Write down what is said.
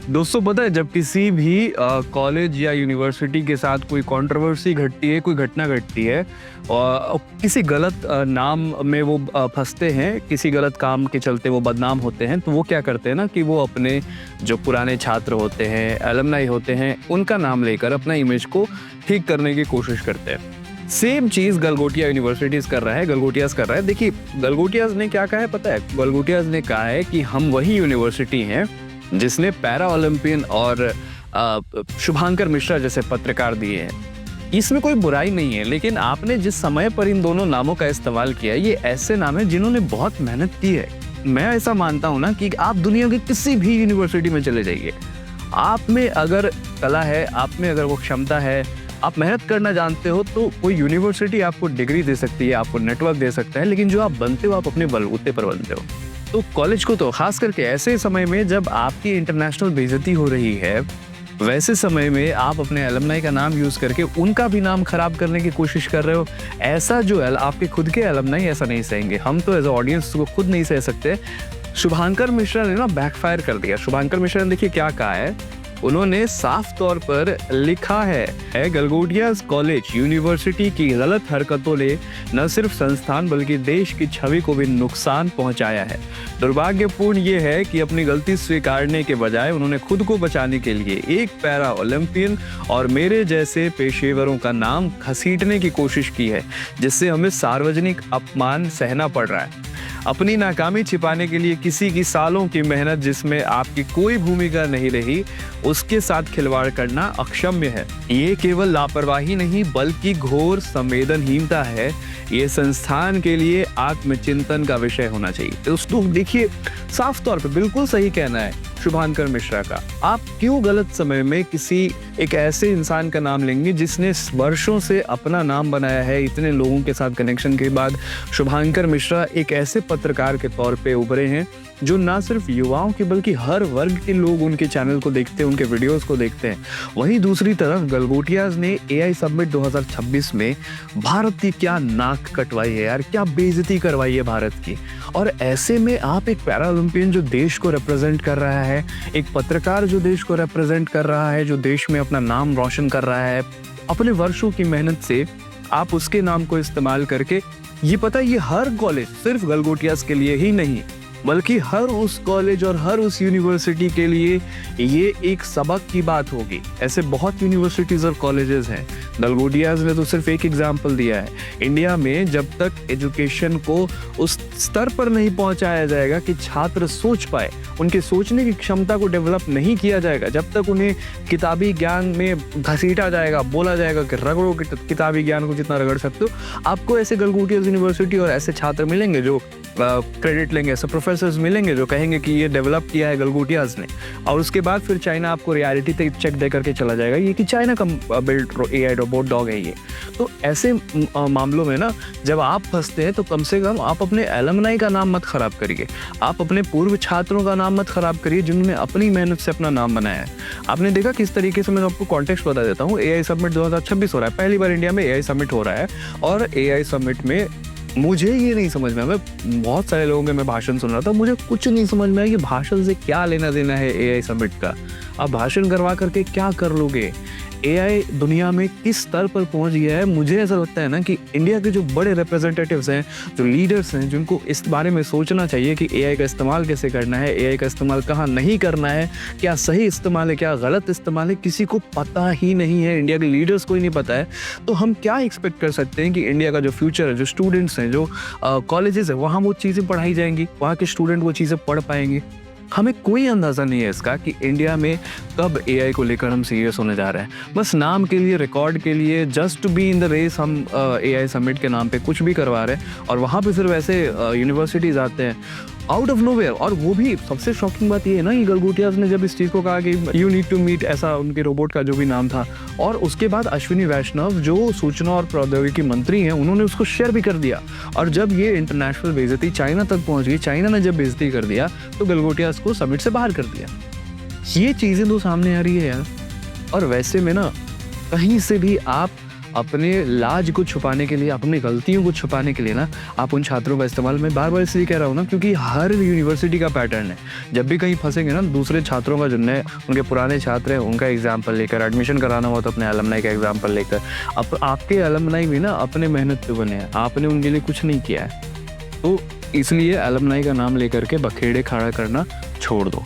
दोस्तों पता है जब किसी भी कॉलेज या यूनिवर्सिटी के साथ कोई कंट्रोवर्सी घटती है, कोई घटना घटती है और किसी गलत नाम में वो फंसते हैं, किसी गलत काम के चलते वो बदनाम होते हैं, तो वो क्या करते हैं ना कि वो अपने जो पुराने छात्र होते हैं, एलुमनाई होते हैं, उनका नाम लेकर अपना इमेज को ठीक करने की कोशिश करते हैं। सेम चीज़ गलगोटिया यूनिवर्सिटीज़ कर रहा है, गलगोटियाज़ कर रहा है। देखिए गलगोटियाज़ ने क्या कहा है पता है? गलगोटियाज़ ने कहा है कि हम वही यूनिवर्सिटी हैं जिसने पैरा ओलंपियन और शुभांकर मिश्रा जैसे पत्रकार दिए हैं। इसमें कोई बुराई नहीं है, लेकिन आपने जिस समय पर इन दोनों नामों का इस्तेमाल किया, ये ऐसे नाम है जिन्होंने बहुत मेहनत की है। मैं ऐसा मानता हूं ना कि आप दुनिया की किसी भी यूनिवर्सिटी में चले जाइए, आप में अगर कला है, आप में अगर वो क्षमता है, आप मेहनत करना जानते हो, तो कोई यूनिवर्सिटी आपको डिग्री दे सकती है, आपको नेटवर्क दे सकता है, लेकिन जो आप बनते हो आप अपने बलबूते पर बनते हो। तो कॉलेज को तो खास करके ऐसे समय में जब आपकी इंटरनेशनल बेइज्जती हो रही है, वैसे समय में आप अपने एलुमनाई का नाम यूज करके उनका भी नाम खराब करने की कोशिश कर रहे हो। ऐसा जो आपके खुद के एलुमनाई ऐसा नहीं सहेंगे, हम तो एज ऑडियंस को खुद नहीं सह सकते। शुभांकर मिश्रा ने ना बैकफायर कर दिया। शुभांकर मिश्रा ने देखिए क्या कहा है, उन्होंने साफ तौर पर लिखा है गलगोटियाज कॉलेज यूनिवर्सिटी की गलत हरकतों ने न सिर्फ संस्थान बल्कि देश की छवि को भी नुकसान पहुंचाया है। दुर्भाग्यपूर्ण ये है कि अपनी गलती स्वीकारने के बजाय उन्होंने खुद को बचाने के लिए एक पैरा ओलंपियन और मेरे जैसे पेशेवरों का नाम घसीटने की कोशिश की है, जिससे हमें सार्वजनिक अपमान सहना पड़ रहा है। अपनी नाकामी छिपाने के लिए किसी की सालों की मेहनत जिसमें आपकी कोई भूमिका नहीं रही, उसके साथ खिलवाड़ करना अक्षम्य है। ये केवल लापरवाही नहीं बल्कि घोर संवेदनहीनता है। ये संस्थान के लिए आत्मचिंतन का विषय होना चाहिए। दोस्तों देखिए, साफ तौर पे बिल्कुल सही कहना है शुभांकर मिश्रा का। आप क्यों गलत समय में किसी एक ऐसे इंसान का नाम लेंगे जिसने वर्षों से अपना नाम बनाया है, इतने लोगों के साथ कनेक्शन के बाद शुभांकर मिश्रा एक ऐसे पत्रकार के तौर पे उभरे हैं जो ना सिर्फ युवाओं की बल्कि हर वर्ग के लोग उनके चैनल को देखते हैं, उनके वीडियोस को देखते हैं। वहीं दूसरी तरफ गलगोटियाज ने एआई समिट 2026 में भारत की क्या नाक कटवाई है यार, क्या बेइज्जती करवाई है भारत की। और ऐसे में आप एक पैरा ओलंपियन जो देश को रिप्रेजेंट कर रहा है, एक पत्रकार जो देश को रिप्रेजेंट कर रहा है, जो देश में अपना नाम रोशन कर रहा है अपने वर्षों की मेहनत से, आप उसके नाम को इस्तेमाल करके, ये पता है ये हर कॉलेज सिर्फ गलगोटियाज के लिए ही नहीं बल्कि हर उस कॉलेज और हर उस यूनिवर्सिटी के लिए ये एक सबक की बात होगी। ऐसे बहुत यूनिवर्सिटीज और कॉलेजेस हैं। गलगोटियाज ने तो सिर्फ एक एग्जाम्पल दिया है। इंडिया में जब तक एजुकेशन को उस स्तर पर नहीं पहुंचाया जाएगा कि छात्र सोच पाए, उनके सोचने की क्षमता को डेवलप नहीं किया जाएगा, जब तक उन्हें किताबी ज्ञान में घसीटा जाएगा, बोला जाएगा कि रगड़ो किताबी ज्ञान को जितना रगड़ सकते हो, आपको ऐसे गलगोटियाज यूनिवर्सिटी और ऐसे छात्र मिलेंगे जो क्रेडिट लेंगे, ऐसे प्रोफेसर्स मिलेंगे जो कहेंगे कि ये डेवलप किया है गलगोटियाज ने। और उसके बाद फिर चाइना आपको रियलिटी तक चेक दे करके चला जाएगा ये कि चाइना का बिल्ड एआई रोबोट डॉग है ये। तो ऐसे मामलों में ना जब आप फंसते हैं तो कम से कम आप अपने एलुमनाई का नाम मत खराब करिए, आप अपने पूर्व छात्रों का नाम मत खराब करिए जिन्होंने अपनी मेहनत से अपना नाम बनाया है। आपने देखा किस तरीके से, मैं आपको कॉन्टेक्स्ट बता देता हूँ। एआई समिट 2026 हो रहा है, पहली बार इंडिया में एआई समिट हो रहा है। और एआई समिट में मुझे ये नहीं समझ में आया, मैं बहुत सारे लोगों के मैं भाषण सुन रहा था, मुझे कुछ नहीं समझ में आया कि भाषण से क्या लेना देना है एआई समिट का। आप भाषण करवा करके क्या कर लोगे? एआई दुनिया में किस स्तर पर पहुंच गया है। मुझे ऐसा लगता है ना कि इंडिया के जो बड़े रिप्रेजेंटेटिव्स हैं, जो लीडर्स हैं, जिनको इस बारे में सोचना चाहिए कि एआई का इस्तेमाल कैसे करना है, एआई का इस्तेमाल कहाँ नहीं करना है, क्या सही इस्तेमाल है, क्या गलत इस्तेमाल है, किसी को पता ही नहीं है। इंडिया के लीडर्स को ही नहीं पता है। तो हम क्या एक्सपेक्ट कर सकते हैं कि इंडिया का जो फ्यूचर है, जो स्टूडेंट्स हैं, जो कॉलेजेस है, वहाँ वो चीज़ें पढ़ाई जाएंगी, वहाँ के स्टूडेंट वो चीज़ें पढ़ पाएंगे। हमें कोई अंदाज़ा नहीं है इसका कि इंडिया में कब एआई को लेकर हम सीरियस होने जा रहे हैं। बस नाम के लिए, रिकॉर्ड के लिए, just to be in the race हम एआई समिट के नाम पे कुछ भी करवा रहे हैं और वहाँ पे फिर वैसे यूनिवर्सिटीज़ आते हैं आउट ऑफ नोवेयर। और वो भी सबसे शॉकिंग बात ये है ना कि गलगोटियाज ने जब इस चीज़ को कहा कि यू नीड टू मीट, ऐसा उनके रोबोट का जो भी नाम था, और उसके बाद अश्विनी वैष्णव जो सूचना और प्रौद्योगिकी मंत्री हैं, उन्होंने उसको शेयर भी कर दिया। और जब ये इंटरनेशनल बेइज्जती चाइना तक पहुंच गई, चाइना ने जब बेइज्जती कर दिया तो गलगोटियाज को समिट से बाहर कर दिया। ये चीज़ें तो सामने आ रही है यार। और वैसे में ना कहीं से भी आप अपने लाज को छुपाने के लिए, अपनी गलतियों को छुपाने के लिए ना आप उन छात्रों का इस्तेमाल, मैं बार-बार इसलिए कह रहा हूँ ना क्योंकि हर यूनिवर्सिटी का पैटर्न है। जब भी कहीं फँसेंगे ना दूसरे छात्रों का, जो नए उनके पुराने छात्र हैं उनका एग्ज़ाम्पल लेकर, एडमिशन कराना हो तो अपने अलुमनाई का एग्ज़ाम्पल लेकर। अब आपके अलुमनाई भी ना अपने मेहनत पे बने हैं, आपने उनके लिए कुछ नहीं किया है। तो इसलिए अलुमनाई का नाम लेकर के बखेड़े खड़ा करना छोड़ दो।